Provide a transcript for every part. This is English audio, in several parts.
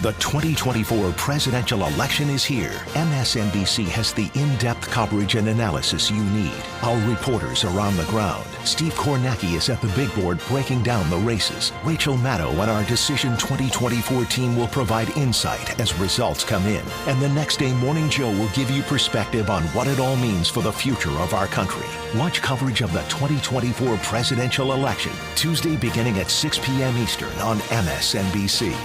The 2024 presidential election is here. MSNBC has the in-depth coverage and analysis you need. Our reporters are on the ground. Steve Kornacki is at the big board breaking down the races. Rachel Maddow and our Decision 2024 team will provide insight as results come in. And the Next Day Morning Joe will give you perspective on what it all means for the future of our country. Watch coverage of the 2024 presidential election Tuesday beginning at 6 p.m. Eastern on MSNBC.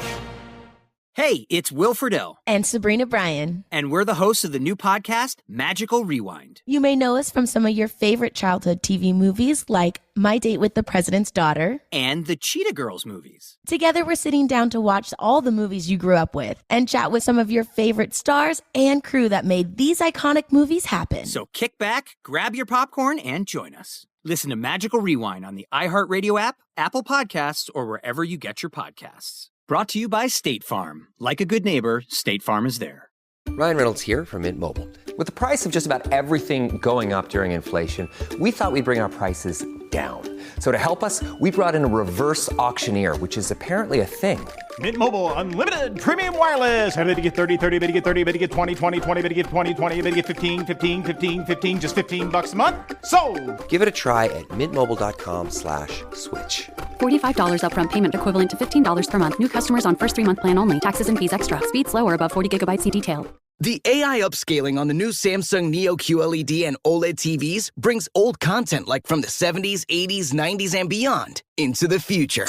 Hey, it's Will Friedle. And Sabrina Bryan. And we're the hosts of the new podcast, Magical Rewind. You may know us from some of your favorite childhood TV movies like My Date with the President's Daughter. And the Cheetah Girls movies. Together, we're sitting down to watch all the movies you grew up with and chat with some of your favorite stars and crew that made these iconic movies happen. So kick back, grab your popcorn, and join us. Listen to Magical Rewind on the iHeartRadio app, Apple Podcasts, or wherever you get your podcasts. Brought to you by State Farm. Like a good neighbor, State Farm is there. Ryan Reynolds here from Mint Mobile. With the price of just about everything going up during inflation, we thought we'd bring our prices down. So to help us, we brought in a reverse auctioneer, which is apparently a thing. Mint Mobile Unlimited Premium Wireless. How to get 30, 30, bit to get 30, bit to get 20, 20, 20, bit to get 20, 20, bit to get 15, 15, 15, 15, just $15 a month? Sold! Give it a try at mintmobile.com/switch. $45 upfront payment equivalent to $15 per month. New customers on first 3-month plan only. Taxes and fees extra. Speed slower above 40 gigabytes. See detail. The AI upscaling on the new Samsung Neo QLED and OLED TVs brings old content like from the 70s, 80s, 90s, and beyond into the future.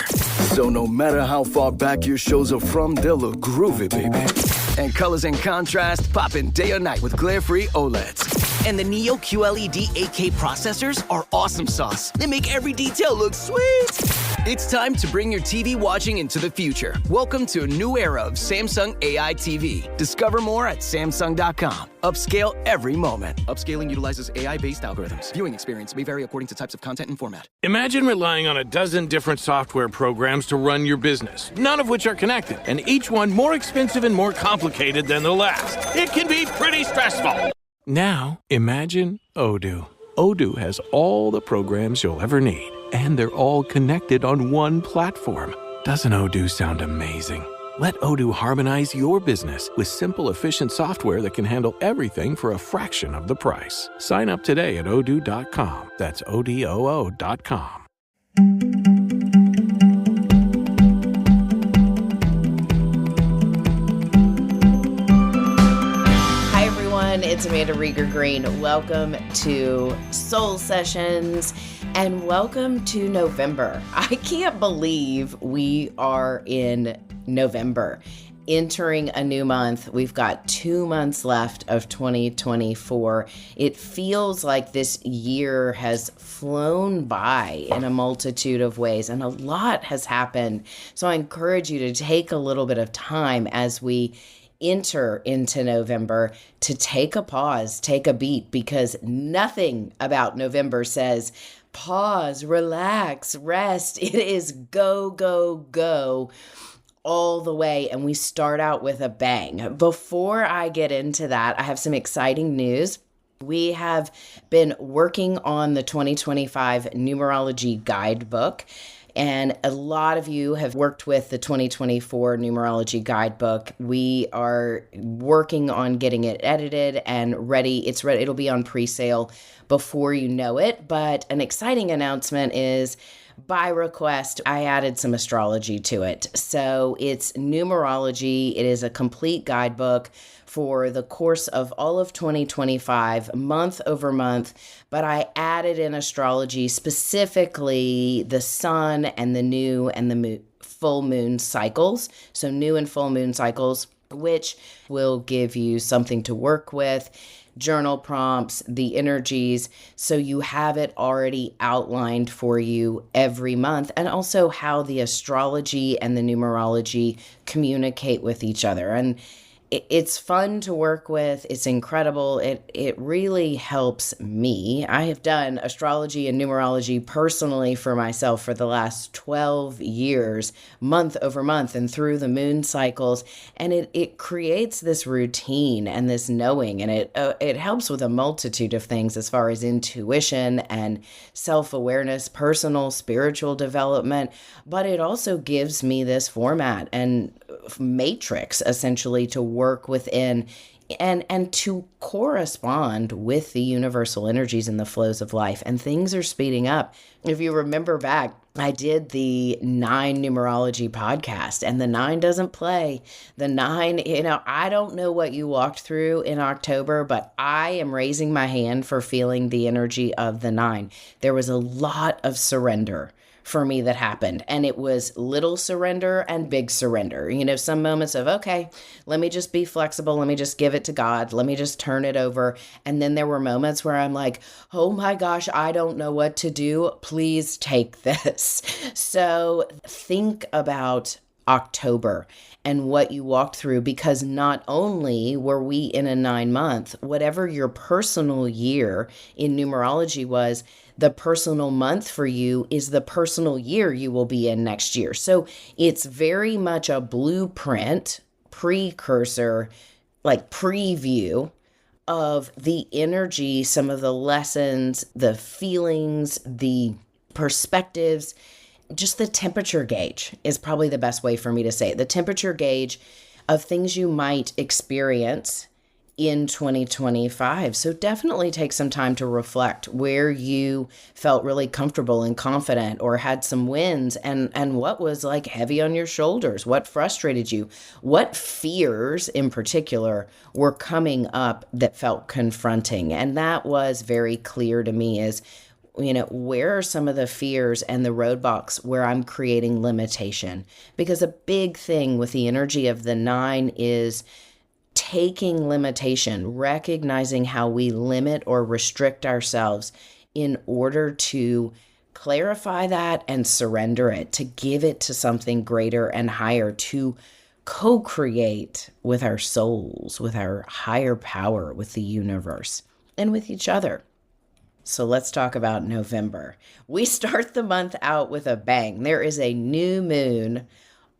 So no matter how far back your shows are from, they'll look groovy, baby. And colors and contrast pop in day or night with glare-free OLEDs. And the Neo QLED 8K processors are awesome sauce. They make every detail look sweet. It's time to bring your TV watching into the future. Welcome to a new era of Samsung AI TV. Discover more at Samsung.com. Upscale every moment. Upscaling utilizes AI-based algorithms. Viewing experience may vary according to types of content and format. Imagine relying on a dozen different software programs to run your business, none of which are connected, and each one more expensive and more complicated than the last. It can be pretty stressful. Now, imagine Odoo. Odoo has all the programs you'll ever need, and they're all connected on one platform. Doesn't Odoo sound amazing? Let Odoo harmonize your business with simple, efficient software that can handle everything for a fraction of the price. Sign up today at odoo.com. That's ODOO.com. Hi, everyone. It's Amanda Rieger Green. Welcome to Soul Sessions. And welcome to November. I can't believe we are in November, entering a new month. We've got 2 months left of 2024. It feels like this year has flown by in a multitude of ways, and a lot has happened. So I encourage you to take a little bit of time as we enter into November to take a pause, take a beat, because nothing about November says pause, relax, rest. It is go, go, go all the way. And we start out with a bang. Before I get into that, I have some exciting news. We have been working on the 2025 numerology guidebook. And a lot of you have worked with the 2024 numerology guidebook. We are working on getting it edited and ready. It's ready. It'll be on pre-sale before you know it. But an exciting announcement is, by request, I added some astrology to it. So it's numerology. It is a complete guidebook for the course of all of 2025, month over month, but I added in astrology, specifically the sun and the new and the full moon cycles. So new and full moon cycles, which will give you something to work with, journal prompts, the energies, so you have it already outlined for you every month, and also how the astrology and the numerology communicate with each other. And it's fun to work with. It's incredible. It really helps me. I have done astrology and numerology personally for myself for the last 12 years, month over month and through the moon cycles. And it creates this routine and this knowing, and it helps with a multitude of things as far as intuition and self-awareness, personal, spiritual development. But it also gives me this format and matrix essentially to work within and to correspond with the universal energies and the flows of life. And things are speeding up. If you remember back, I did the 9 numerology podcast, and the 9 doesn't play. The 9, I don't know what you walked through in October, but I am raising my hand for feeling the energy of the 9. There was a lot of surrender for me that happened. And it was little surrender and big surrender. Some moments of, okay, let me just be flexible. Let me just give it to God. Let me just turn it over. And then there were moments where I'm like, oh my gosh, I don't know what to do. Please take this. So think about October and what you walked through, because not only were we in a 9-month, whatever your personal year in numerology was, the personal month for you is the personal year you will be in next year. So it's very much a blueprint, precursor, like preview of the energy, some of the lessons, the feelings, the perspectives. Just the temperature gauge is probably the best way for me to say it. The temperature gauge of things you might experience in 2025. So definitely take some time to reflect where you felt really comfortable and confident or had some wins, and what was like heavy on your shoulders, what frustrated you, what fears in particular were coming up that felt confronting. And that was very clear to me is, where are some of the fears and the roadblocks where I'm creating limitation? Because a big thing with the energy of the 9 is taking limitation, recognizing how we limit or restrict ourselves in order to clarify that and surrender it, to give it to something greater and higher, to co-create with our souls, with our higher power, with the universe, and with each other. So let's talk about November. We start the month out with a bang. There is a new moon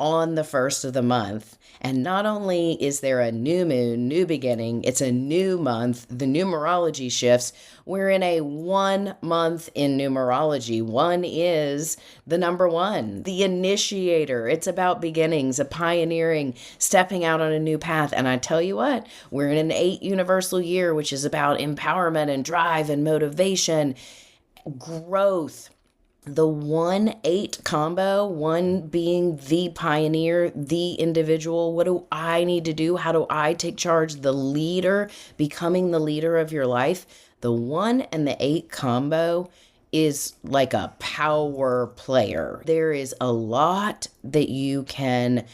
on the first of the month. And not only is there a new moon, new beginning, it's a new month. The numerology shifts. We're in a 1 month in numerology. 1 is the number 1, the initiator. It's about beginnings, a pioneering, stepping out on a new path. And I tell you what, we're in an 8 universal year, which is about empowerment and drive and motivation, growth. The 1-8 combo, 1 being the pioneer, the individual. What do I need to do? How do I take charge? The leader, becoming the leader of your life. The 1 and the 8 combo is like a power player. There is a lot that you can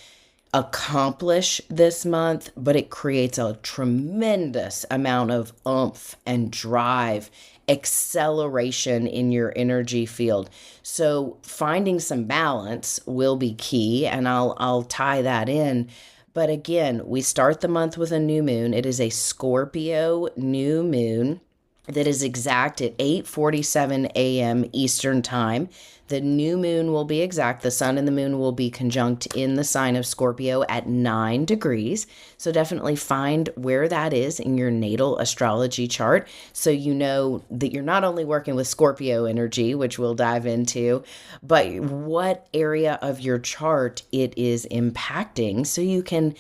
accomplish this month, but it creates a tremendous amount of oomph and drive, acceleration in your energy field. So finding some balance will be key, and I'll tie that in. But again, we start the month with a new moon. It is a Scorpio new moon that is exact at 8:47 a.m. Eastern Time. The new moon will be exact. The sun and the moon will be conjunct in the sign of Scorpio at 9 degrees. So definitely find where that is in your natal astrology chart, so you know that you're not only working with Scorpio energy, which we'll dive into, but what area of your chart it is impacting, so you can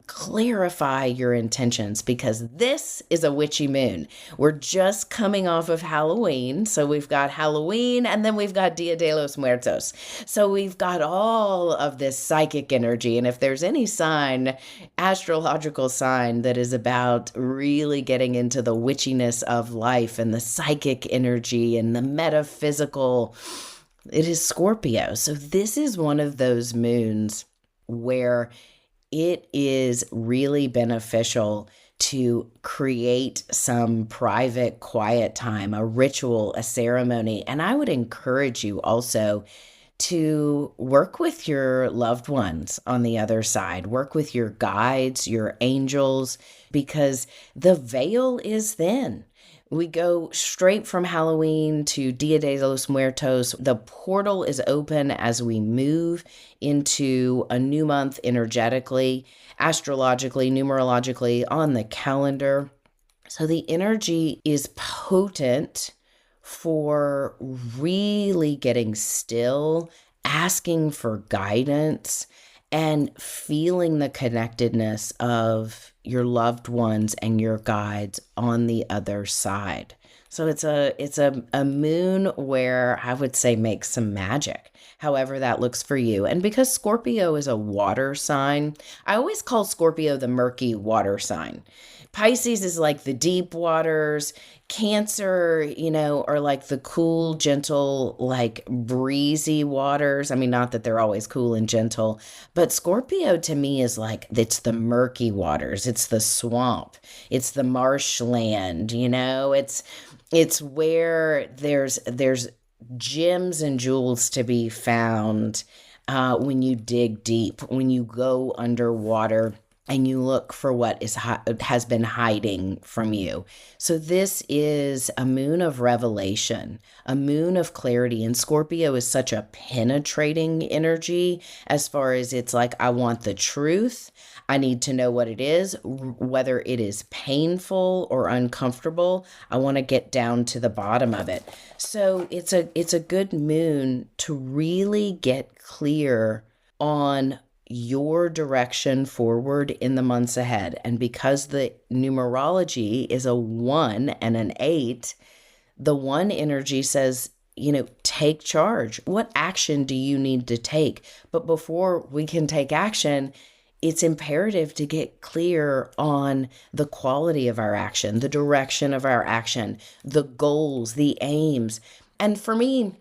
clarify your intentions, because this is a witchy moon. We're just coming off of Halloween. So we've got Halloween, and then we've got Dia de los Muertos. So we've got all of this psychic energy. And if there's any sign, astrological sign, that is about really getting into the witchiness of life and the psychic energy and the metaphysical, it is Scorpio. So this is one of those moons where it is really beneficial to create some private, quiet time, a ritual, a ceremony. And I would encourage you also to work with your loved ones on the other side, work with your guides, your angels, because the veil is thin. We go straight from Halloween to Dia de los Muertos. The portal is open as we move into a new month energetically, astrologically, numerologically, on the calendar. So the energy is potent for really getting still, asking for guidance, and feeling the connectedness of your loved ones and your guides on the other side. So it's a moon where I would say make some magic, however that looks for you. And because Scorpio is a water sign, I always call Scorpio the murky water sign. Pisces is like the deep waters. Cancer, are like the cool, gentle, like breezy waters. I mean, not that they're always cool and gentle, but Scorpio to me is like, it's the murky waters. It's the swamp. It's the marshland, it's where there's gems and jewels to be found when you dig deep, when you go underwater and you look for what has been hiding from you. So this is a moon of revelation, a moon of clarity. And Scorpio is such a penetrating energy as far as it's like, I want the truth. I need to know what it is, whether it is painful or uncomfortable. I want to get down to the bottom of it. So it's a good moon to really get clear on your direction forward in the months ahead. And because the numerology is a 1 and an 8, the 1 energy says, take charge. What action do you need to take? But before we can take action, it's imperative to get clear on the quality of our action, the direction of our action, the goals, the aims. And for me,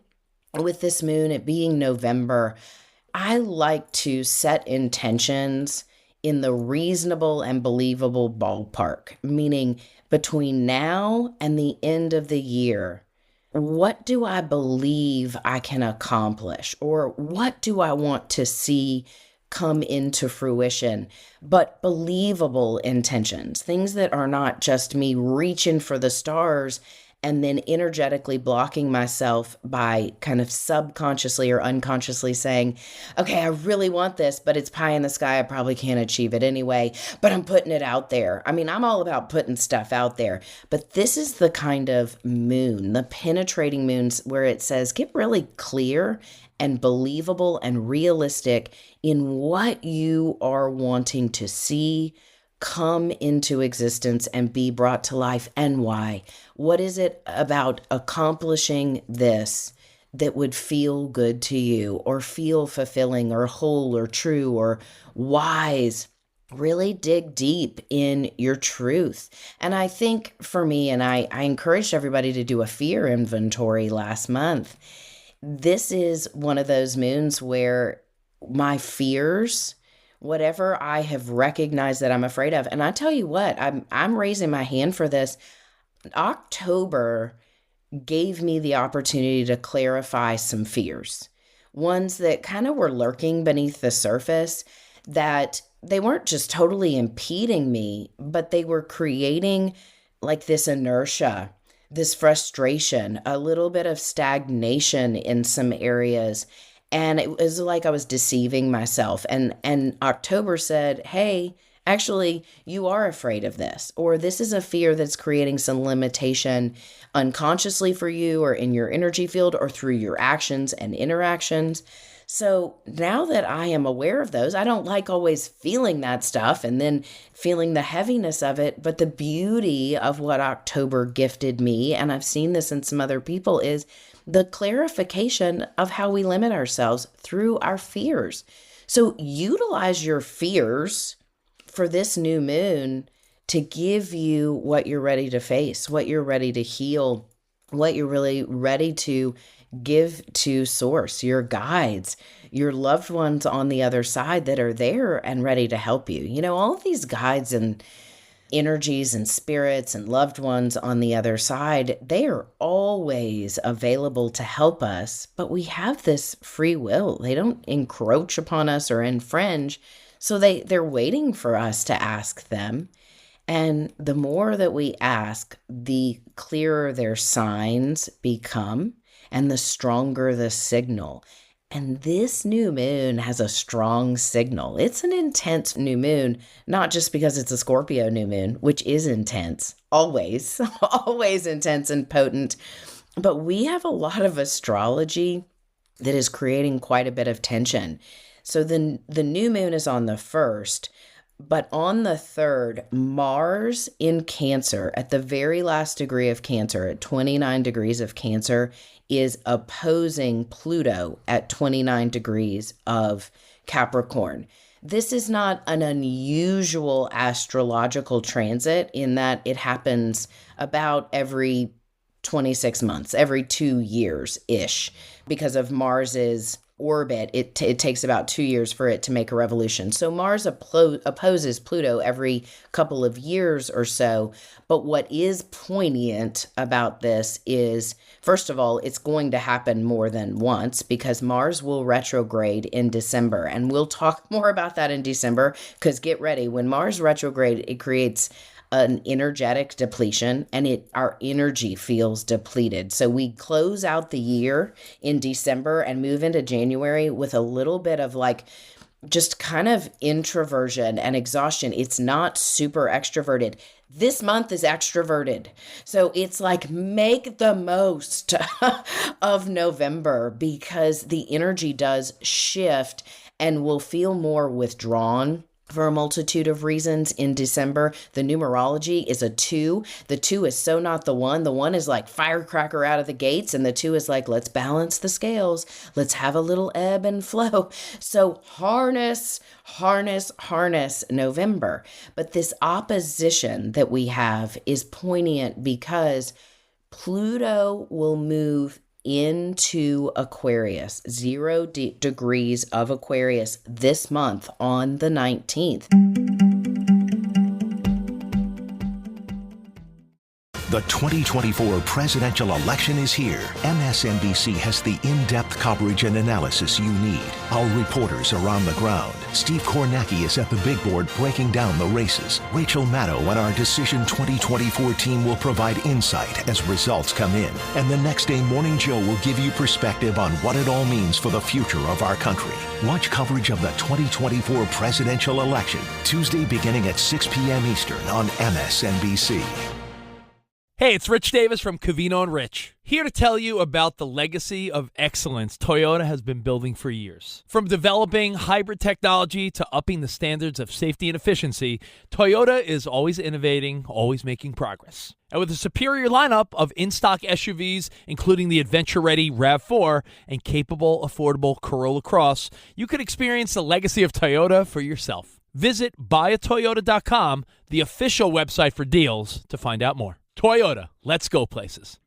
with this moon, it being November, I like to set intentions in the reasonable and believable ballpark, meaning between now and the end of the year, what do I believe I can accomplish? Or what do I want to see come into fruition? But believable intentions, things that are not just me reaching for the stars and then energetically blocking myself by kind of subconsciously or unconsciously saying, okay, I really want this, but it's pie in the sky. I probably can't achieve it anyway, but I'm putting it out there. I mean, I'm all about putting stuff out there, but this is the kind of moon, the penetrating moons where it says, get really clear and believable and realistic in what you are wanting to see come into existence and be brought to life, and why. What is it about accomplishing this that would feel good to you or feel fulfilling or whole or true or wise? Really dig deep in your truth. And I think for me, and I encouraged everybody to do a fear inventory last month, this is one of those moons where my fears, whatever I have recognized that I'm afraid of. And I tell you what, I'm raising my hand for this. October gave me the opportunity to clarify some fears, ones that kind of were lurking beneath the surface, that they weren't just totally impeding me, but they were creating like this inertia, this frustration, a little bit of stagnation in some areas. And it was like I was deceiving myself. And October said, hey, actually, you are afraid of this, or this is a fear that's creating some limitation unconsciously for you or in your energy field or through your actions and interactions. So now that I am aware of those, I don't like always feeling that stuff and then feeling the heaviness of it. But the beauty of what October gifted me, and I've seen this in some other people, is the clarification of how we limit ourselves through our fears. So utilize your fears for this new moon to give you what you're ready to face, what you're ready to heal, what you're really ready to give to source, your guides, your loved ones on the other side that are there and ready to help you. All of these guides and energies and spirits and loved ones on the other side, they are always available to help us, but we have this free will. They don't encroach upon us or infringe, so they're waiting for us to ask them. And the more that we ask, the clearer their signs become and the stronger the signal. And this new moon has a strong signal. It's an intense new moon, not just because it's a Scorpio new moon, which is intense, always, always intense and potent. But we have a lot of astrology that is creating quite a bit of tension. So the new moon is on the 1st, but on the 3rd, Mars in Cancer, at the very last degree of Cancer, at 29 degrees of Cancer, is opposing Pluto at 29 degrees of Capricorn. This is not an unusual astrological transit in that it happens about every 26 months, every 2 years-ish. Because of Mars's orbit, it takes about 2 years for it to make a revolution. So Mars opposes Pluto every couple of years or so. But what is poignant about this is, first of all, it's going to happen more than once because Mars will retrograde in December. And we'll talk more about that in December because get ready. When Mars retrograde, it creates an energetic depletion and our energy feels depleted. So we close out the year in December and move into January with a little bit of just kind of introversion and exhaustion. It's not super extroverted. This month is extroverted. So it's make the most of November because the energy does shift and we'll feel more withdrawn for a multitude of reasons in December. The numerology is a 2. The 2 is so not the 1. The 1 is firecracker out of the gates, and the 2 is let's balance the scales. Let's have a little ebb and flow. So harness November. But this opposition that we have is poignant because Pluto will move into Aquarius, 0 degrees of Aquarius this month on the 19th. The 2024 presidential election is here. MSNBC has the in-depth coverage and analysis you need. Our reporters are on the ground. Steve Kornacki is at the big board breaking down the races. Rachel Maddow and our Decision 2024 team will provide insight as results come in. And the Next Day Morning Joe will give you perspective on what it all means for the future of our country. Watch coverage of the 2024 presidential election Tuesday beginning at 6 p.m. Eastern on MSNBC. Hey, it's Rich Davis from Covino and Rich, here to tell you about the legacy of excellence Toyota has been building for years. From developing hybrid technology to upping the standards of safety and efficiency, Toyota is always innovating, always making progress. And with a superior lineup of in-stock SUVs, including the adventure-ready RAV4 and capable, affordable Corolla Cross, you could experience the legacy of Toyota for yourself. Visit buyatoyota.com, the official website for deals, to find out more. Toyota, let's go places.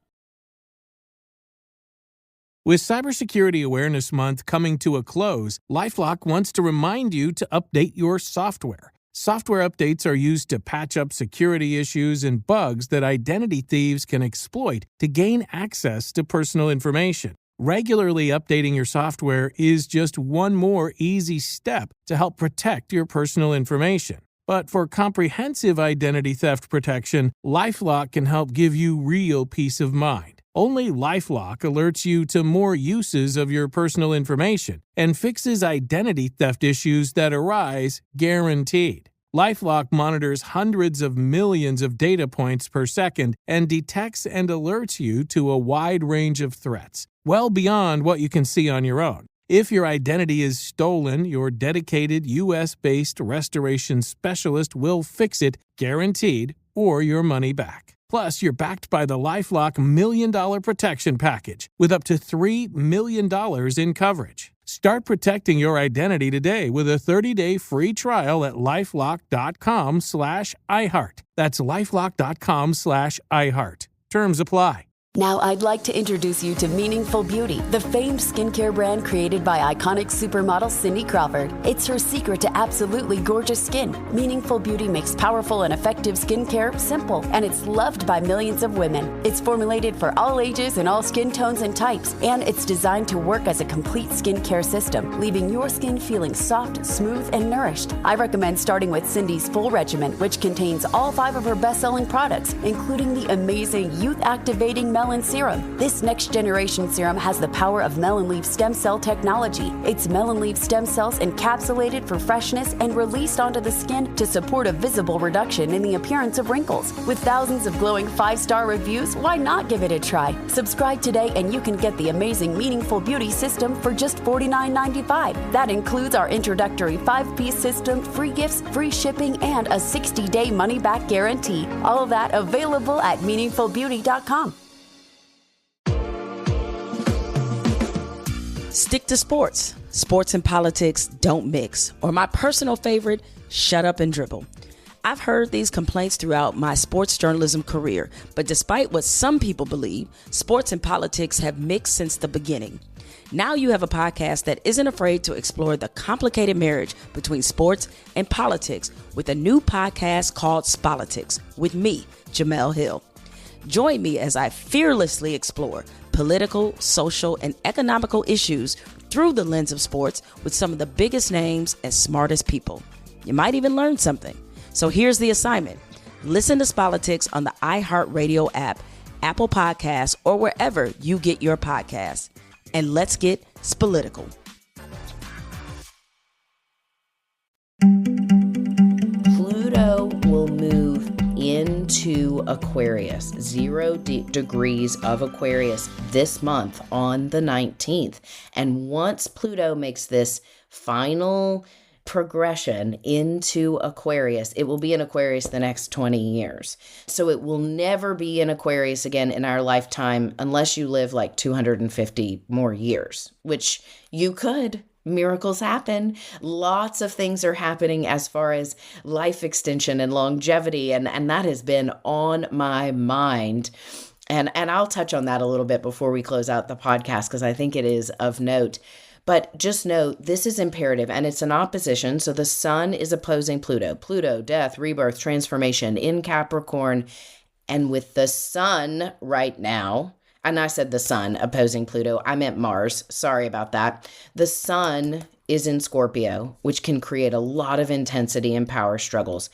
With Cybersecurity Awareness Month coming to a close, LifeLock wants to remind you to update your software. Software updates are used to patch up security issues and bugs that identity thieves can exploit to gain access to personal information. Regularly updating your software is just one more easy step to help protect your personal information. But for comprehensive identity theft protection, LifeLock can help give you real peace of mind. Only LifeLock alerts you to more uses of your personal information and fixes identity theft issues that arise, guaranteed. LifeLock monitors hundreds of millions of data points per second and detects and alerts you to a wide range of threats, well beyond what you can see on your own. If your identity is stolen, your dedicated U.S.-based restoration specialist will fix it, guaranteed, or your money back. Plus, you're backed by the LifeLock $1 Million Protection Package with up to $3 million in coverage. Start protecting your identity today with a 30-day free trial at LifeLock.com/iHeart. That's LifeLock.com/iHeart. Terms apply. Now I'd like to introduce you to Meaningful Beauty, the famed skincare brand created by iconic supermodel Cindy Crawford. It's her secret to absolutely gorgeous skin. Meaningful Beauty makes powerful and effective skincare simple, and it's loved by millions of women. It's formulated for all ages and all skin tones and types, and it's designed to work as a complete skincare system, leaving your skin feeling soft, smooth, and nourished. I recommend starting with Cindy's full regimen, which contains all 5 of her best-selling products, including the amazing youth-activating Melon Serum. This next generation serum has the power of melon leaf stem cell technology. It's melon leaf stem cells encapsulated for freshness and released onto the skin to support a visible reduction in the appearance of wrinkles. With thousands of glowing 5-star reviews, why not give it a try? Subscribe today and you can get the amazing Meaningful Beauty system for just $49.95. That includes our introductory 5-piece system, free gifts, free shipping, and a 60-day money-back guarantee. All of that available at meaningfulbeauty.com. Stick to sports. Sports and politics don't mix. Or my personal favorite, shut up and dribble. I've heard these complaints throughout my sports journalism career, but despite what some people believe, sports and politics have mixed since the beginning. Now you have a podcast that isn't afraid to explore the complicated marriage between sports and politics with a new podcast called Spolitics with me, Jamel Hill. Join me as I fearlessly explore political, social, and economical issues through the lens of sports with some of the biggest names and smartest people. You might even learn something. So here's the assignment. Listen to Spolitics on the iHeartRadio app, Apple Podcasts, or wherever you get your podcasts. And let's get spolitical. Pluto will move into Aquarius, 0 degrees of Aquarius this month on the 19th. And once Pluto makes this final progression into Aquarius, it will be in Aquarius the next 20 years. So it will never be in Aquarius again in our lifetime unless you live like 250 more years, which you could. Miracles happen. Lots of things are happening as far as life extension and longevity, and that has been on my mind. And I'll touch on that a little bit before we close out the podcast because I think it is of note. But just know this is imperative and it's an opposition. So the sun is opposing Pluto. Pluto, death, rebirth, transformation in Capricorn. And with the sun right now, and I said the sun opposing Pluto, I meant Mars. Sorry about that. The sun is in Scorpio, which can create a lot of intensity and power struggles.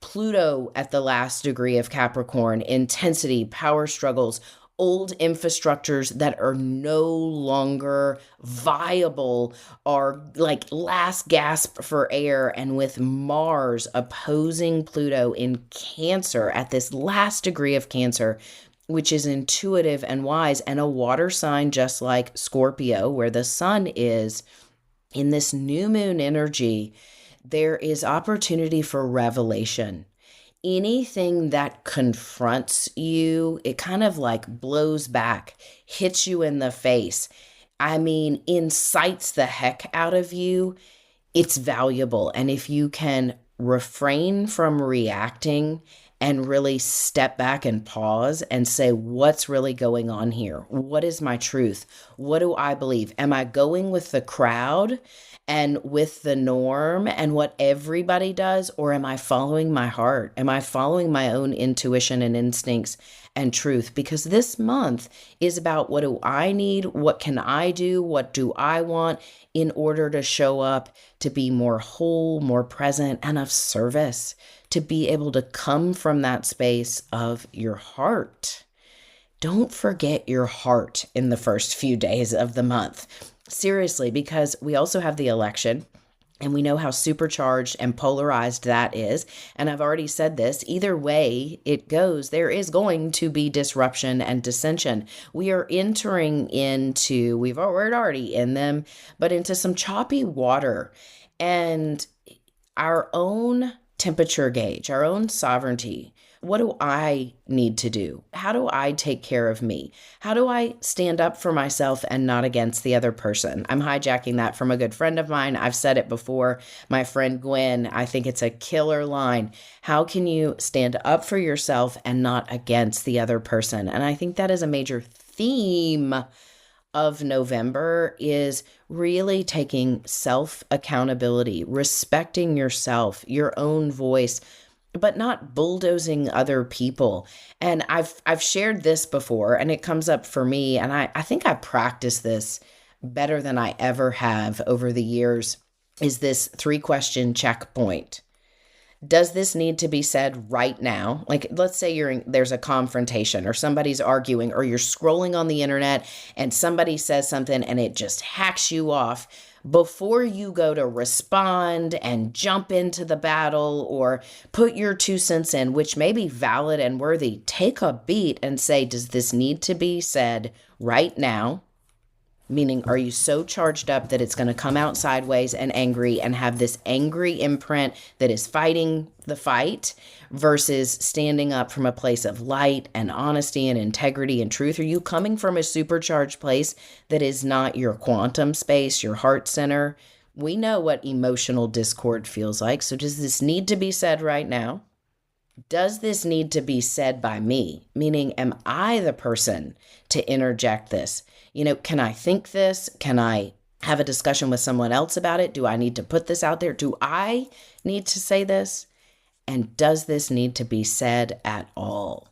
Pluto at the last degree of Capricorn, intensity, power struggles, old infrastructures that are no longer viable are like last gasp for air. And with Mars opposing Pluto in Cancer at this last degree of Cancer, which is intuitive and wise, and a water sign just like Scorpio, where the sun is, in this new moon energy, there is opportunity for revelation. Anything that confronts you, it kind of like blows back, hits you in the face. I mean, incites the heck out of you. It's valuable. And if you can refrain from reacting and really step back and pause and say, what's really going on here? What is my truth? What do I believe? Am I going with the crowd and with the norm and what everybody does? Or am I following my heart? Am I following my own intuition and instincts and truth? Because this month is about what do I need? What can I do? What do I want in order to show up, to be more whole, more present, and of service, to be able to come from that space of your heart. Don't forget your heart in the first few days of the month. Seriously, because we also have the election and we know how supercharged and polarized that is. And I've already said this, either way it goes, there is going to be disruption and dissension. We are entering into, we're already in them, but into some choppy water. And our own temperature gauge, our own sovereignty. What do I need to do? How do I take care of me? How do I stand up for myself and not against the other person? I'm hijacking that from a good friend of mine. I've said it before. My friend Gwen, I think it's a killer line. How can you stand up for yourself and not against the other person? And I think that is a major theme of November, is really taking self-accountability, respecting yourself, your own voice, but not bulldozing other people. And I've shared this before, and it comes up for me, and I think I practiced this better than I ever have over the years, is this 3-question checkpoint. Does this need to be said right now? Like, let's say there's a confrontation or somebody's arguing or you're scrolling on the internet and somebody says something and it just hacks you off. Before you go to respond and jump into the battle or put your 2 cents in, which may be valid and worthy, take a beat and say, does this need to be said right now? Meaning, are you so charged up that it's going to come out sideways and angry and have this angry imprint that is fighting the fight versus standing up from a place of light and honesty and integrity and truth? Are you coming from a supercharged place that is not your quantum space, your heart center? We know what emotional discord feels like. So does this need to be said right now? Does this need to be said by me? Meaning, am I the person to interject this? Can I think this? Can I have a discussion with someone else about it? Do I need to put this out there? Do I need to say this? And does this need to be said at all?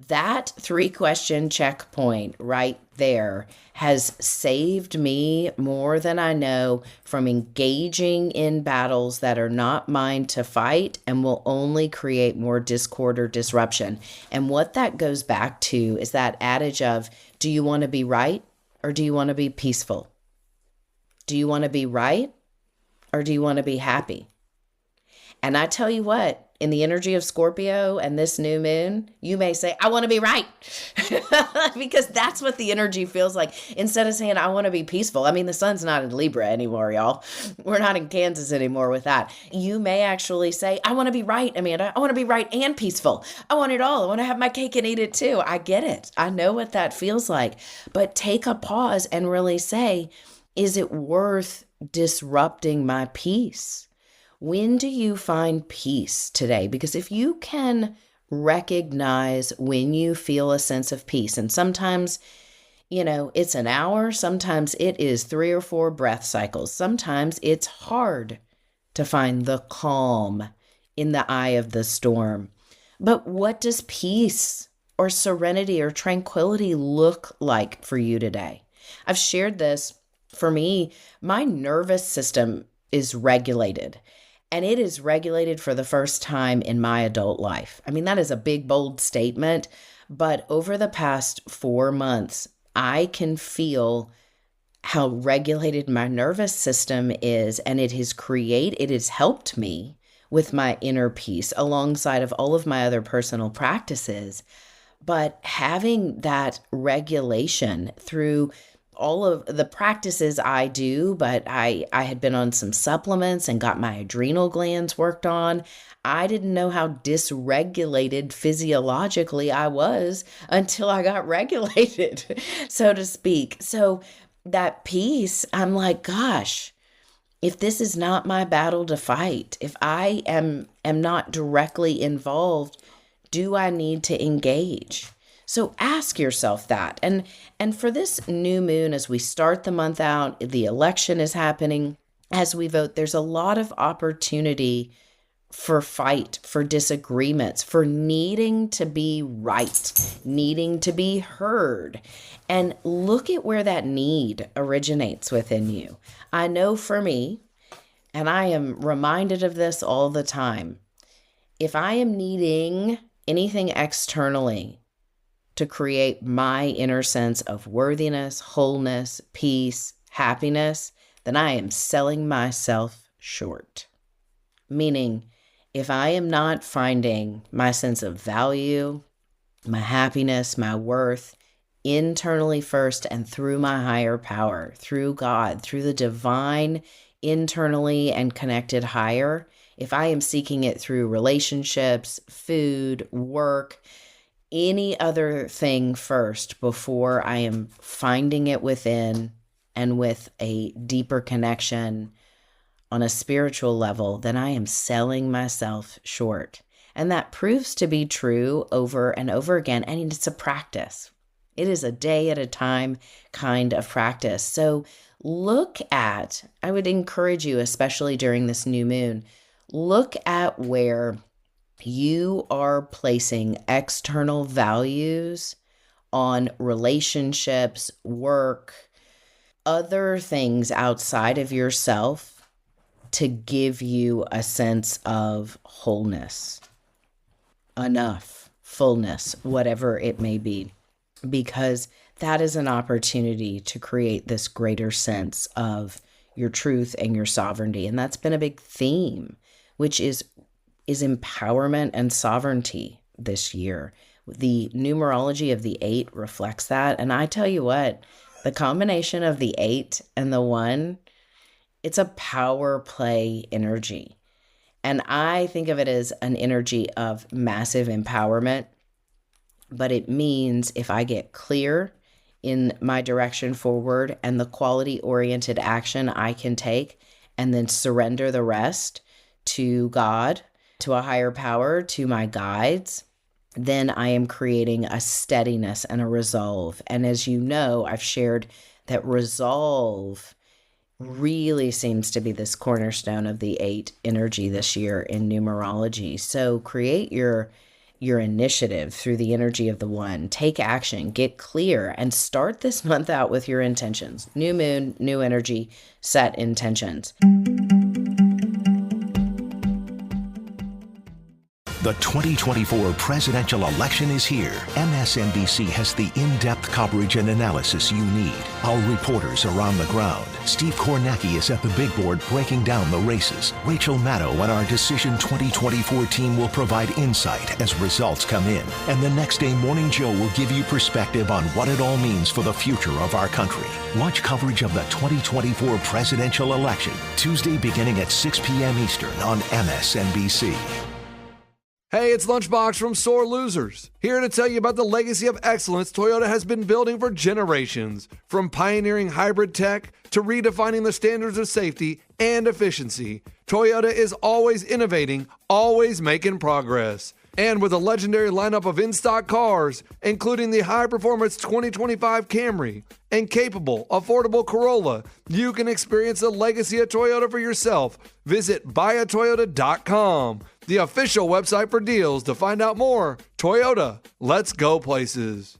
That 3-question checkpoint right there has saved me more than I know from engaging in battles that are not mine to fight and will only create more discord or disruption. And what that goes back to is that adage of, do you want to be right or do you want to be peaceful? Do you want to be right or do you want to be happy? And I tell you what, in the energy of Scorpio and this new moon, you may say, I want to be right. Because that's what the energy feels like. Instead of saying, I want to be peaceful. I mean, the sun's not in Libra anymore, y'all. We're not in Kansas anymore with that. You may actually say, I want to be right, Amanda. I want to be right and peaceful. I want it all. I want to have my cake and eat it too. I get it. I know what that feels like. But take a pause and really say, is it worth disrupting my peace? When do you find peace today? Because if you can recognize when you feel a sense of peace, and sometimes, it's an hour, sometimes it is 3 or 4 breath cycles, sometimes it's hard to find the calm in the eye of the storm. But what does peace or serenity or tranquility look like for you today? I've shared this. For me, my nervous system is regulated. And it is regulated for the first time in my adult life. I mean, that is a big, bold statement. But over the past 4 months, I can feel how regulated my nervous system is. And it has helped me with my inner peace alongside of all of my other personal practices. But having that regulation through all of the practices I do, but I had been on some supplements and got my adrenal glands worked on. I didn't know how dysregulated physiologically I was until I got regulated, so to speak. So that peace, I'm like, gosh, if this is not my battle to fight, if I am not directly involved, do I need to engage? So ask yourself that. And for this new moon, as we start the month out, the election is happening. As we vote, there's a lot of opportunity for fight, for disagreements, for needing to be right, needing to be heard. And look at where that need originates within you. I know for me, and I am reminded of this all the time, if I am needing anything externally to create my inner sense of worthiness, wholeness, peace, happiness, then I am selling myself short. Meaning, if I am not finding my sense of value, my happiness, my worth internally first and through my higher power, through God, through the divine, internally and connected higher, if I am seeking it through relationships, food, work, any other thing first before I am finding it within and with a deeper connection on a spiritual level, then I am selling myself short. And that proves to be true over and over again. And it's a practice. It is a day at a time kind of practice. So I would encourage you, especially during this new moon, look at where you are placing external values on relationships, work, other things outside of yourself, to give you a sense of wholeness, enough, fullness, whatever it may be, because that is an opportunity to create this greater sense of your truth and your sovereignty. And that's been a big theme, which is empowerment and sovereignty this year. The numerology of the 8 reflects that. And I tell you what, the combination of the 8 and the 1, it's a power play energy. And I think of it as an energy of massive empowerment. But it means if I get clear in my direction forward and the quality-oriented action I can take, and then surrender the rest to God, to a higher power, to my guides, then I am creating a steadiness and a resolve. And as you know, I've shared that resolve really seems to be this cornerstone of the 8 energy this year in numerology. So create your initiative through the energy of the 1. Take action, get clear, and start this month out with your intentions. New moon, new energy, set intentions. The 2024 presidential election is here. MSNBC has the in-depth coverage and analysis you need. Our reporters are on the ground. Steve Kornacki is at the big board breaking down the races. Rachel Maddow and our Decision 2024 team will provide insight as results come in. And the Next Day Morning Joe will give you perspective on what it all means for the future of our country. Watch coverage of the 2024 presidential election, Tuesday beginning at 6 p.m. Eastern on MSNBC. Hey, it's Lunchbox from Sore Losers, here to tell you about the legacy of excellence Toyota has been building for generations. From pioneering hybrid tech to redefining the standards of safety and efficiency, Toyota is always innovating, always making progress. And with a legendary lineup of in-stock cars, including the high-performance 2025 Camry and capable, affordable Corolla, you can experience the legacy of Toyota for yourself. Visit buyatoyota.com, the official website for deals. To find out more. Toyota, let's go places.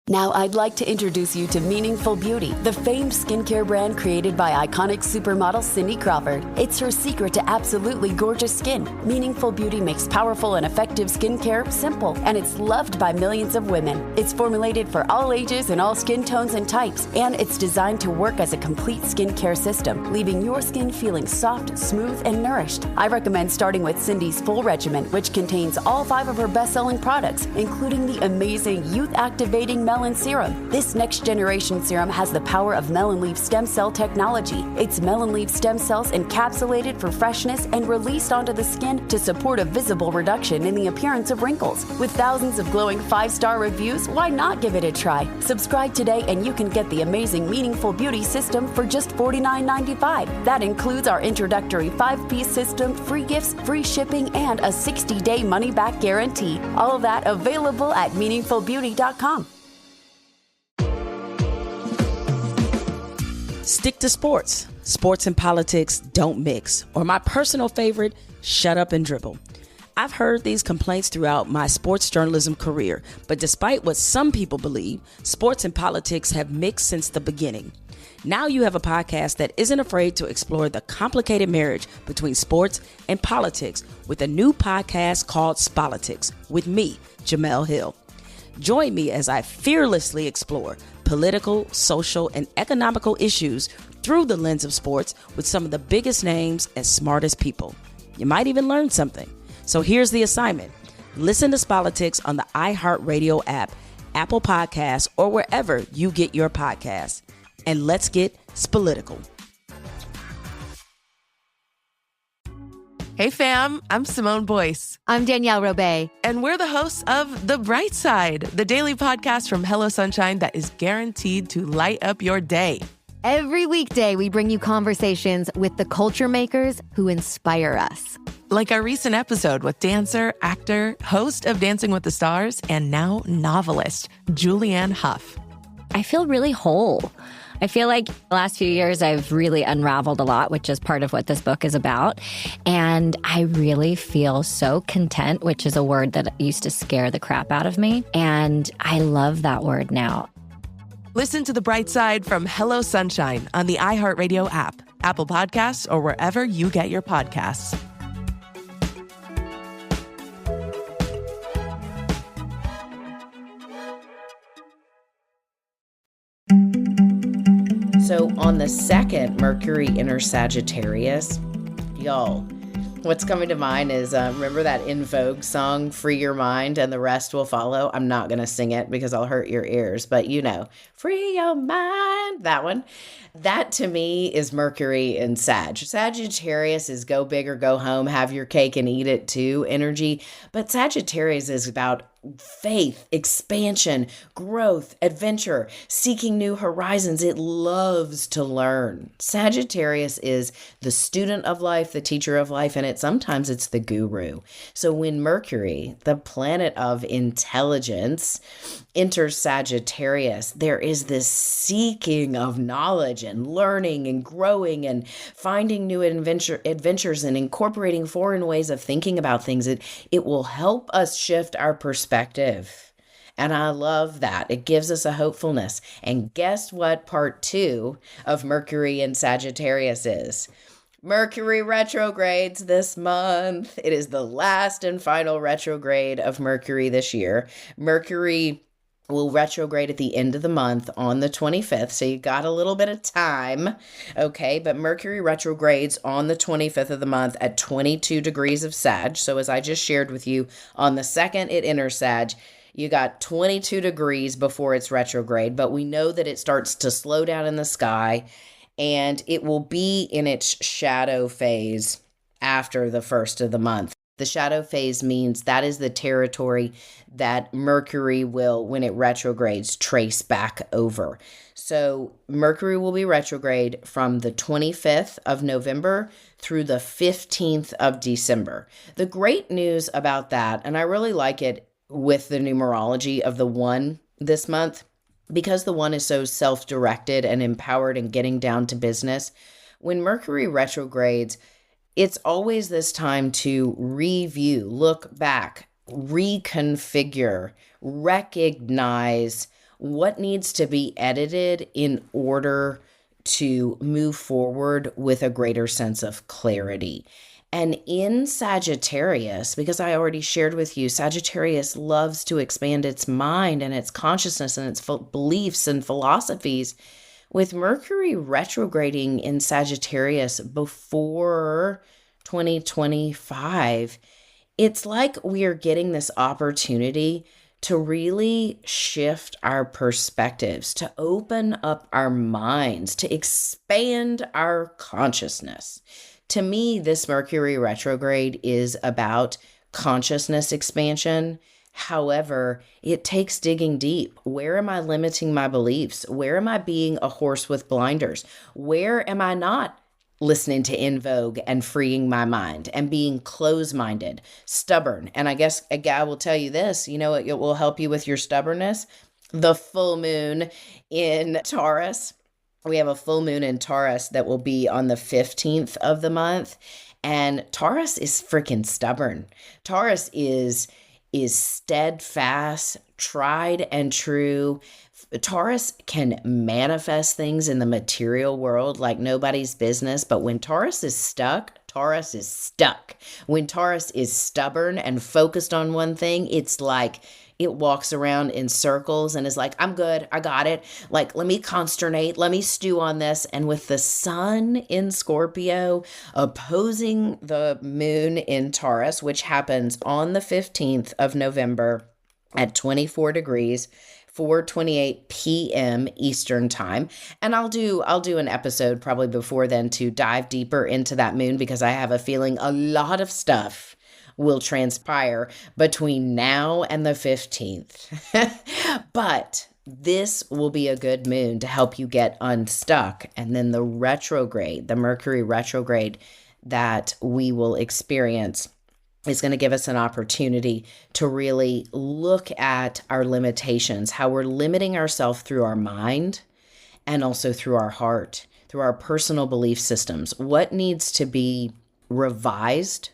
Now I'd like to introduce you to Meaningful Beauty, the famed skincare brand created by iconic supermodel Cindy Crawford. It's her secret to absolutely gorgeous skin. Meaningful Beauty makes powerful and effective skincare simple, and it's loved by millions of women. It's formulated for all ages and all skin tones and types, and it's designed to work as a complete skincare system, leaving your skin feeling soft, smooth, and nourished. I recommend starting with Cindy's full regimen, which contains all 5 of her best-selling products, including the amazing youth-activating melon serum. This next generation serum has the power of melon leaf stem cell technology. It's melon leaf stem cells encapsulated for freshness and released onto the skin to support a visible reduction in the appearance of wrinkles. With thousands of glowing 5-star reviews, why not give it a try? Subscribe today and you can get the amazing Meaningful Beauty system for just $49.95. That includes our introductory 5-piece system, free gifts, free shipping, and a 60-day money-back guarantee. All of that available at meaningfulbeauty.com. Stick to sports. Sports and politics don't mix. Or my personal favorite, shut up and dribble. I've heard these complaints throughout my sports journalism career, but despite what some people believe, sports and politics have mixed since the beginning. Now you have a podcast that isn't afraid to explore the complicated marriage between sports and politics with a new podcast called Spolitics with me, Jamel Hill. Join me as I fearlessly explore political, social, and economical issues through the lens of sports with some of the biggest names and smartest people. You might even learn something. So here's the assignment. Listen to Spolitics on the iHeartRadio app, Apple Podcasts, or wherever you get your podcasts. And let's get spolitical. Hey fam, I'm Simone Boyce. I'm Danielle Robay. And we're the hosts of The Bright Side, the daily podcast from Hello Sunshine that is guaranteed to light up your day. Every weekday, we bring you conversations with the culture makers who inspire us. Like our recent episode with dancer, actor, host of Dancing with the Stars, and now novelist, Julianne Hough. I feel really whole. I feel like the last few years I've really unraveled a lot, which is part of what this book is about. And I really feel so content, which is a word that used to scare the crap out of me. And I love that word now. Listen to The Bright Side from Hello Sunshine on the iHeartRadio app, Apple Podcasts, or wherever you get your podcasts. So on the 2nd, Mercury enters Sagittarius. Y'all, what's coming to mind is, remember that In Vogue song, Free Your Mind and the Rest Will Follow? I'm not going to sing it because I'll hurt your ears, but you know, free your mind, that one. That to me is Mercury in Sag. Sagittarius is go big or go home, have your cake and eat it too energy. But Sagittarius is about faith, expansion, growth, adventure, seeking new horizons. It loves to learn. Sagittarius is the student of life, the teacher of life, and sometimes it's the guru. So when Mercury, the planet of intelligence, enters Sagittarius, there is this seeking of knowledge and learning and growing and finding new adventures and incorporating foreign ways of thinking about things. It will help us shift our perspective. And I love that. It gives us a hopefulness. And guess what part 2 of Mercury in Sagittarius is? Mercury retrogrades this month. It is the last and final retrograde of Mercury this year. Mercury will retrograde at the end of the month on the 25th. So you got a little bit of time. Okay. But Mercury retrogrades on the 25th of the month at 22 degrees of Sag. So as I just shared with you, on the 2nd, it enters Sag. You got 22 degrees before it's retrograde, but we know that it starts to slow down in the sky and it will be in its shadow phase after the 1st of the month. The shadow phase means that is the territory that Mercury will, when it retrogrades, trace back over. So Mercury will be retrograde from the 25th of November through the 15th of December. The great news about that, and I really like it with the numerology of the 1 this month, because the 1 is so self-directed and empowered and getting down to business. When Mercury retrogrades, it's always this time to review, look back, reconfigure, recognize what needs to be edited in order to move forward with a greater sense of clarity. And in Sagittarius, because I already shared with you, Sagittarius loves to expand its mind and its consciousness and its beliefs and philosophies. With Mercury retrograding in Sagittarius before 2025, it's like we are getting this opportunity to really shift our perspectives, to open up our minds, to expand our consciousness. To me, this Mercury retrograde is about consciousness expansion. However, it takes digging deep. Where am I limiting my beliefs? Where am I being a horse with blinders? Where am I not listening to In Vogue and freeing my mind and being closed-minded, stubborn? And I guess a guy will tell you this, you know, it will help you with your stubbornness. The full moon in Taurus. We have a full moon in Taurus that will be on the 15th of the month. And Taurus is freaking stubborn. Taurus is steadfast, tried and true. Taurus can manifest things in the material world like nobody's business. But when Taurus is stuck, Taurus is stuck. When Taurus is stubborn and focused on one thing, it's like it walks around in circles and is like, I'm good, I got it. Like, let me consternate, let me stew on this. And with the sun in Scorpio opposing the moon in Taurus, which happens on the 15th of November at 24 degrees, 4:28 p.m. Eastern time. And I'll do an episode probably before then to dive deeper into that moon, because I have a feeling a lot of stuff will transpire between now and the 15th. But this will be a good moon to help you get unstuck. And then the retrograde, the Mercury retrograde that we will experience, is going to give us an opportunity to really look at our limitations, how we're limiting ourselves through our mind and also through our heart, through our personal belief systems. What needs to be revised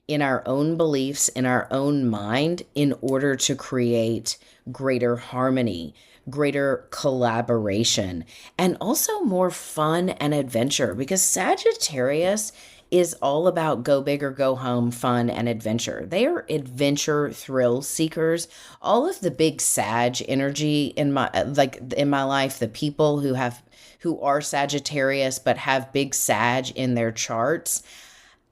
in our own beliefs, in our own mind, in order to create greater harmony, greater collaboration, and also more fun and adventure, because Sagittarius is all about go big or go home fun and adventure. They are adventure thrill seekers. All of the big Sag energy in my life, the people who are Sagittarius but have big Sag in their charts,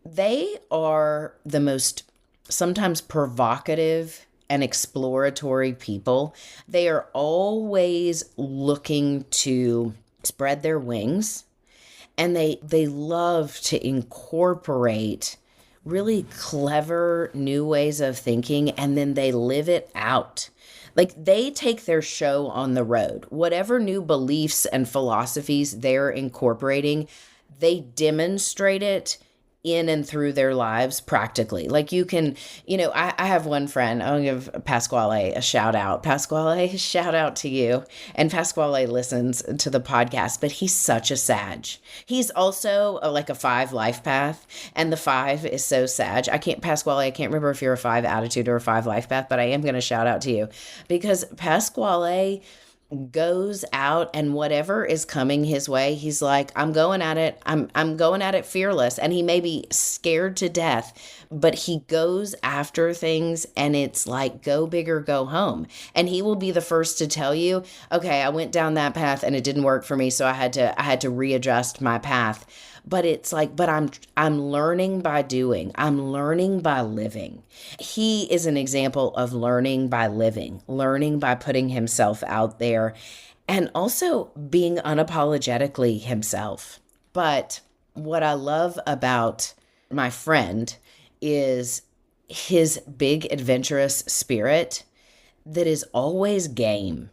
they are the most sometimes provocative and exploratory people. They are always looking to spread their wings, and they love to incorporate really clever new ways of thinking, and then they live it out. Like, they take their show on the road. Whatever new beliefs and philosophies they're incorporating, they demonstrate it in and through their lives practically. Like, you can, I have one friend, I'll give Pasquale a shout out. Pasquale, shout out to you. And Pasquale listens to the podcast, but he's such a Sag. He's also like a 5 life path, and the 5 is so Sag. I can't remember if you're a 5 attitude or a 5 life path, but I am going to shout out to you, because Pasquale goes out, and whatever is coming his way, he's like, I'm going at it. I'm going at it fearless. And he may be scared to death, but he goes after things, and it's like, go big or go home. And he will be the first to tell you, okay, I went down that path and it didn't work for me, so I had to readjust my path. But it's like, but I'm learning by doing. I'm learning by living. He is an example of learning by living, learning by putting himself out there, and also being unapologetically himself. But what I love about my friend is his big adventurous spirit that is always game.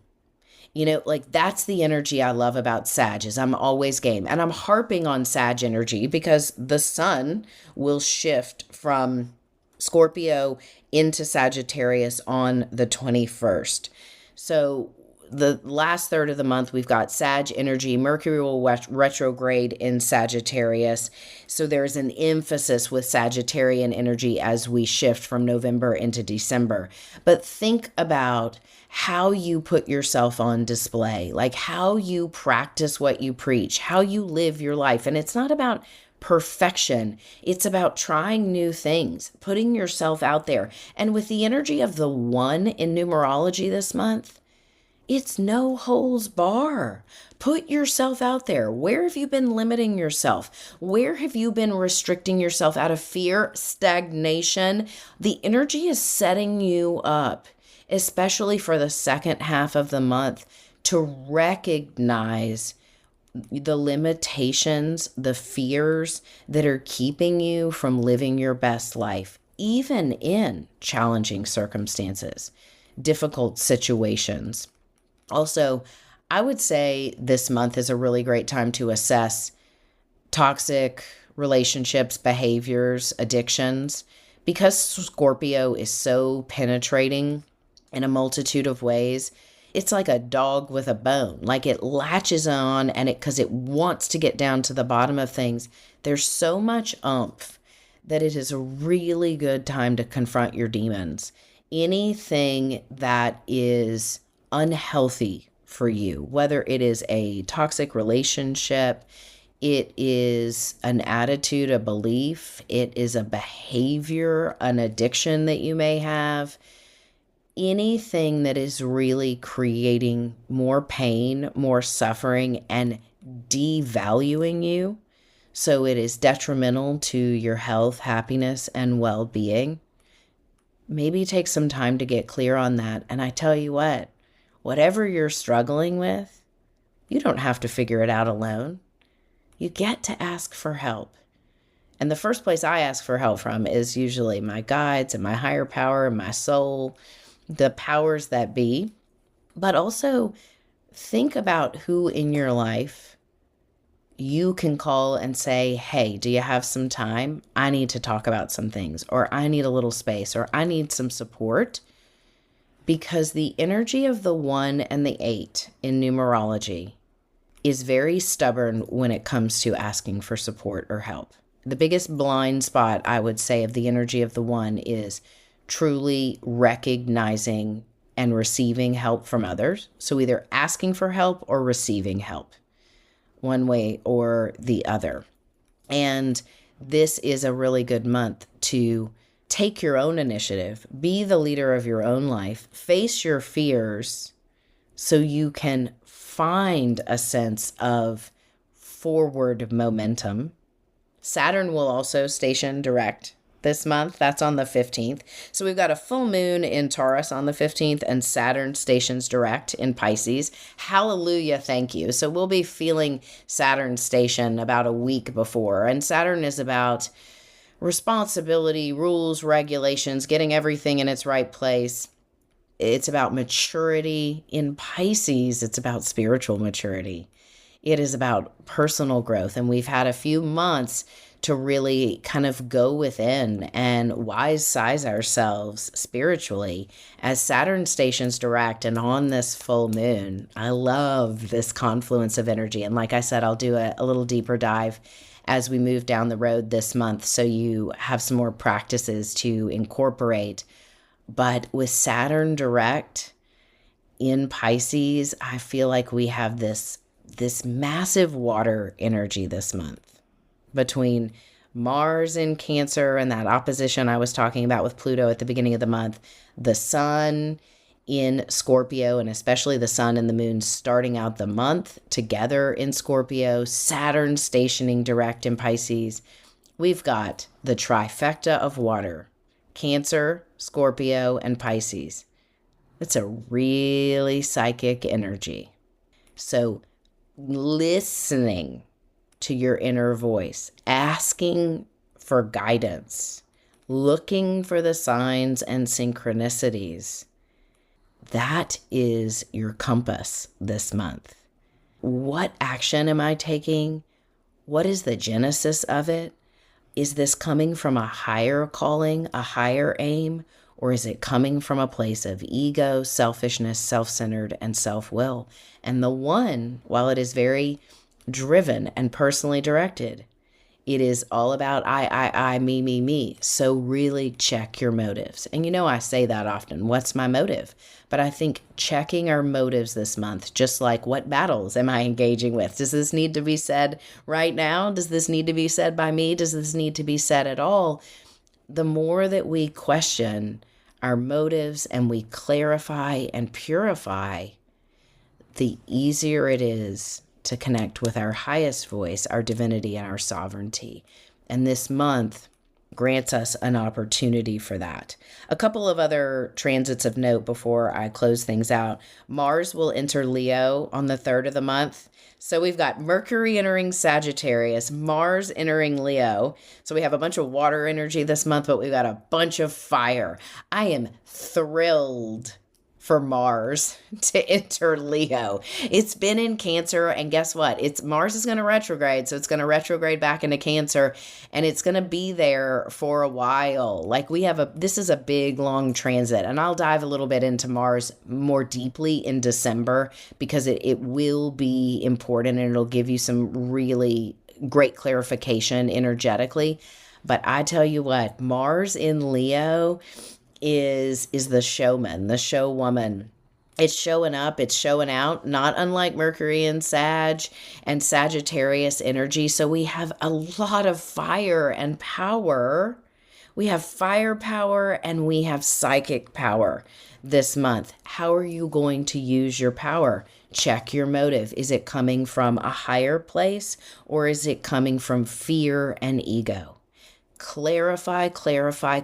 Like, that's the energy I love about Sag, is I'm always game. And I'm harping on Sag energy because the sun will shift from Scorpio into Sagittarius on the 21st. So the last third of the month, we've got Sag energy. Mercury will retrograde in Sagittarius. So there's an emphasis with Sagittarian energy as we shift from November into December. But think about how you put yourself on display, like how you practice what you preach, how you live your life. And it's not about perfection. It's about trying new things, putting yourself out there. And with the energy of the 1 in numerology this month, it's no holds bar. Put yourself out there. Where have you been limiting yourself? Where have you been restricting yourself out of fear, stagnation? The energy is setting you up, especially for the second half of the month, to recognize the limitations, the fears that are keeping you from living your best life, even in challenging circumstances, difficult situations. Also, I would say this month is a really great time to assess toxic relationships, behaviors, addictions, because Scorpio is so penetrating in a multitude of ways. It's like a dog with a bone. Like, it latches on, and because it wants to get down to the bottom of things. There's so much oomph that it is a really good time to confront your demons. Anything that is unhealthy for you, whether it is a toxic relationship, it is an attitude, a belief, it is a behavior, an addiction that you may have, anything that is really creating more pain, more suffering, and devaluing you, so it is detrimental to your health, happiness, and well-being. Maybe take some time to get clear on that. And I tell you what, whatever you're struggling with, you don't have to figure it out alone. You get to ask for help. And the first place I ask for help from is usually my guides and my higher power and my soul, the powers that be. But also think about who in your life you can call and say, hey, do you have some time? I need to talk about some things, or I need a little space, or I need some support. Because the energy of the 1 and the 8 in numerology is very stubborn when it comes to asking for support or help. The biggest blind spot, I would say, of the energy of the 1 is truly recognizing and receiving help from others. So either asking for help or receiving help, one way or the other. And this is a really good month to take your own initiative, be the leader of your own life, face your fears so you can find a sense of forward momentum. Saturn will also station direct this month. That's on the 15th. So we've got a full moon in Taurus on the 15th and Saturn stations direct in Pisces. Hallelujah, thank you. So we'll be feeling Saturn station about a week before. And Saturn is about responsibility, rules, regulations, getting everything in its right place. It's about maturity. In Pisces, it's about spiritual maturity. It is about personal growth. And we've had a few months to really kind of go within and wise size ourselves spiritually as Saturn stations direct and on this full moon. I love this confluence of energy. And like I said, I'll do a little deeper dive as we move down the road this month so you have some more practices to incorporate. But with Saturn direct in Pisces, I feel like we have this massive water energy this month between Mars in Cancer and that opposition I was talking about with Pluto at the beginning of the month, the Sun in Scorpio, and especially the Sun and the Moon starting out the month together in Scorpio, Saturn stationing direct in Pisces. We've got the trifecta of water, Cancer, Scorpio, and Pisces. It's a really psychic energy. So listening to your inner voice, asking for guidance, looking for the signs and synchronicities. That is your compass this month. What action am I taking? What is the genesis of it? Is this coming from a higher calling, a higher aim, or is it coming from a place of ego, selfishness, self-centered, and self-will? And the one, while it is very driven and personally directed, it is all about I, me. So really check your motives. And you know, I say that often, what's my motive? But I think checking our motives this month, just like what battles am I engaging with? Does this need to be said right now? Does this need to be said by me? Does this need to be said at all? The more that we question our motives and we clarify and purify, the easier it is to connect with our highest voice, our divinity, and our sovereignty. And this month grants us an opportunity for that. A couple of other transits of note before I close things out. Mars will enter Leo on the 3rd of the month. So we've got Mercury entering Sagittarius, Mars entering Leo. So we have a bunch of water energy this month, but we've got a bunch of fire. I am thrilled for Mars to enter Leo. It's been in Cancer, and guess what? Mars is going to retrograde, so it's going to retrograde back into Cancer, and it's going to be there for a while. Like this is a big, long transit, and I'll dive a little bit into Mars more deeply in December because it will be important, and it'll give you some really great clarification energetically. But I tell you what, Mars in Leo is the showman, the showwoman. It's showing up, it's showing out, not unlike Mercury and Sag and Sagittarius energy. So we have a lot of fire and power. We have firepower and we have psychic power this month. How are you going to use your power? Check your motive. Is it coming from a higher place or is it coming from fear and ego? Clarify, reorient,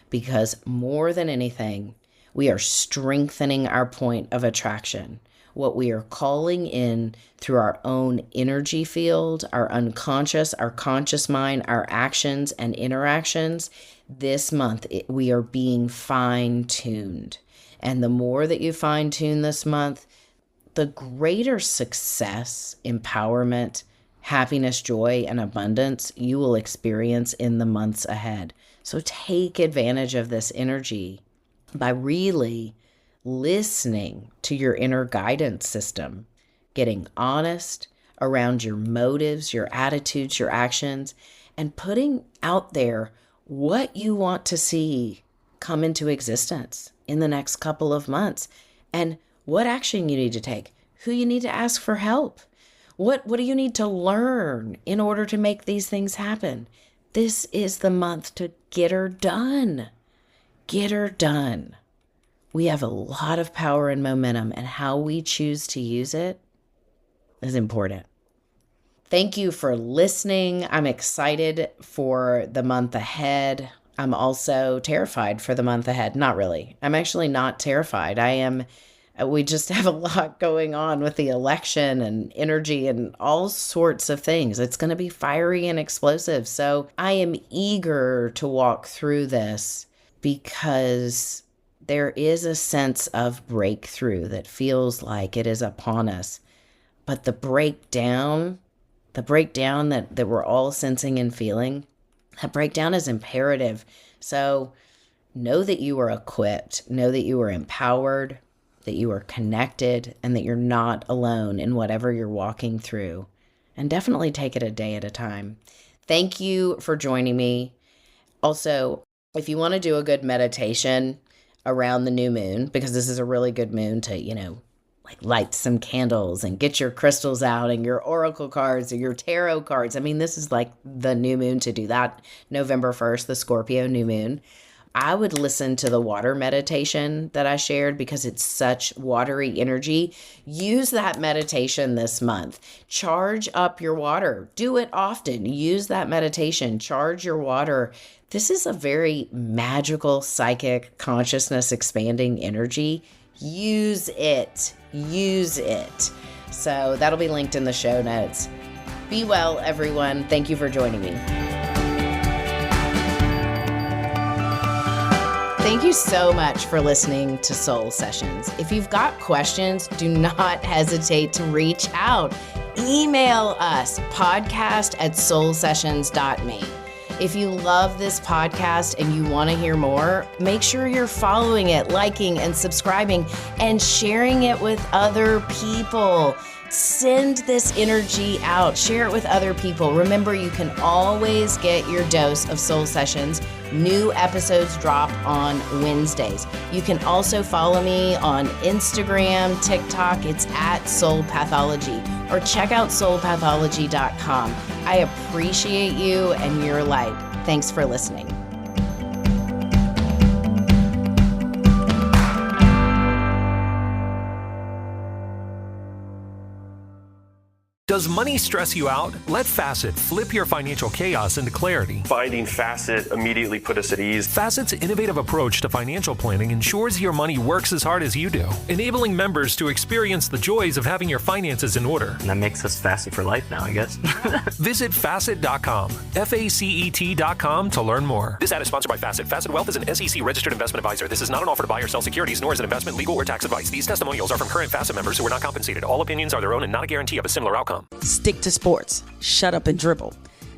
because more than anything, we are strengthening our point of attraction. What we are calling in through our own energy field, our unconscious, our conscious mind, our actions and interactions, this month we are being fine-tuned. And the more that you fine-tune this month, the greater success, empowerment, happiness, joy, and abundance you will experience in the months ahead. So take advantage of this energy by really listening to your inner guidance system, getting honest around your motives, your attitudes, your actions, and putting out there what you want to see come into existence in the next couple of months, and what action you need to take, who you need to ask for help. What do you need to learn in order to make these things happen? This is the month to get her done. Get her done. We have a lot of power and momentum, and how we choose to use it is important. Thank you for listening. I'm excited for the month ahead. I'm also terrified for the month ahead. Not really. I'm actually not terrified. We just have a lot going on with the election and energy and all sorts of things. It's going to be fiery and explosive. So I am eager to walk through this because there is a sense of breakthrough that feels like it is upon us. But the breakdown that we're all sensing and feeling, that breakdown is imperative. So know that you are equipped, know that you are empowered, that you are connected, and that you're not alone in whatever you're walking through. And definitely take it a day at a time. Thank you for joining me. Also, if you want to do a good meditation around the new moon, because this is a really good moon to, light some candles and get your crystals out and your oracle cards or your tarot cards. I mean, this is like the new moon to do that. November 1st, the Scorpio new moon. I would listen to the water meditation that I shared because it's such watery energy. Use that meditation this month. Charge up your water. Do it often. Use that meditation. Charge your water. This is a very magical, psychic, consciousness expanding energy. Use it. Use it. So that'll be linked in the show notes. Be well, everyone. Thank you for joining me. Thank you so much for listening to Soul Sessions. If you've got questions, do not hesitate to reach out. Email us, podcast@soulsessions.me. If you love this podcast and you want to hear more, make sure you're following it, liking and subscribing, and sharing it with other people. Send this energy out. Share it with other people. Remember, you can always get your dose of Soul Sessions. New episodes drop on Wednesdays. You can also follow me on Instagram, TikTok. It's @SoulPathology, or check out soulpathology.com. I appreciate you and your light. Thanks for listening. Does money stress you out? Let Facet flip your financial chaos into clarity. Finding Facet immediately put us at ease. Facet's innovative approach to financial planning ensures your money works as hard as you do, enabling members to experience the joys of having your finances in order. And that makes us Facet for life now, I guess. Visit Facet.com, FACET.com to learn more. This ad is sponsored by Facet. Facet Wealth is an SEC registered investment advisor. This is not an offer to buy or sell securities, nor is it investment, legal, or tax advice. These testimonials are from current Facet members who are not compensated. All opinions are their own and not a guarantee of a similar outcome. Stick to sports. Shut up and dribble.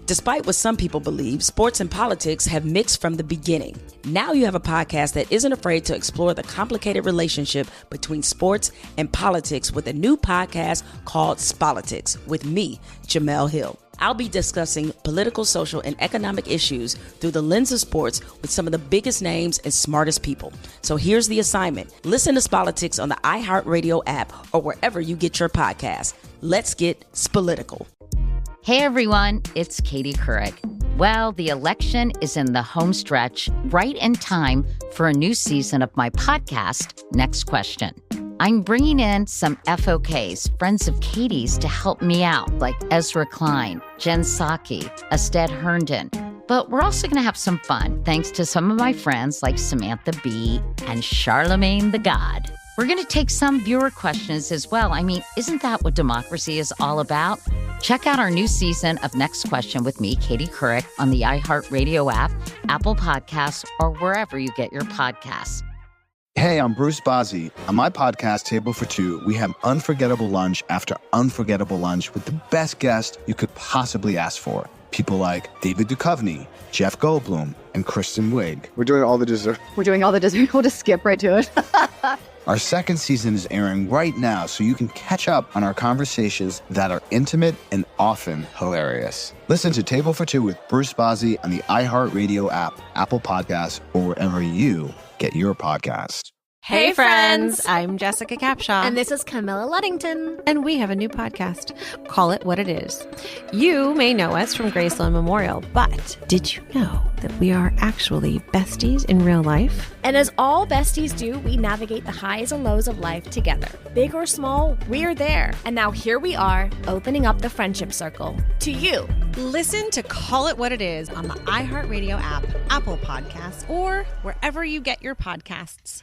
Despite what some people believe, sports and politics have mixed from the beginning. Now you have a podcast that isn't afraid to explore the complicated relationship between sports and politics with a new podcast called Spolitics with me, Jamel Hill. I'll be discussing political, social, and economic issues through the lens of sports with some of the biggest names and smartest people. So here's the assignment. Listen to Spolitics on the iHeartRadio app or wherever you get your podcasts. Let's get spolitical. Hey everyone, it's Katie Couric. Well, the election is in the home stretch, right in time for a new season of my podcast, Next Question. I'm bringing in some FOKs, friends of Katie's, to help me out, like Ezra Klein, Jen Psaki, Ested Herndon. But we're also going to have some fun, thanks to some of my friends like Samantha Bee and Charlemagne the God. We're going to take some viewer questions as well. I mean, isn't that what democracy is all about? Check out our new season of Next Question with me, Katie Couric, on the iHeartRadio app, Apple Podcasts, or wherever you get your podcasts. Hey, I'm Bruce Bozzi. On my podcast, Table for Two, we have unforgettable lunch after unforgettable lunch with the best guest you could possibly ask for. People like David Duchovny, Jeff Goldblum, and Kristen Wiig. We're doing all the dessert. We'll just skip right to it. Our second season is airing right now, so you can catch up on our conversations that are intimate and often hilarious. Listen to Table for Two with Bruce Bozzi on the iHeartRadio app, Apple Podcasts, or wherever you get your podcasts. Hey friends, I'm Jessica Capshaw. And this is Camilla Luddington. And we have a new podcast, Call It What It Is. You may know us from Graceland Memorial, but did you know that we are actually besties in real life? And as all besties do, we navigate the highs and lows of life together. Big or small, we're there. And now here we are, opening up the friendship circle to you. Listen to Call It What It Is on the iHeartRadio app, Apple Podcasts, or wherever you get your podcasts.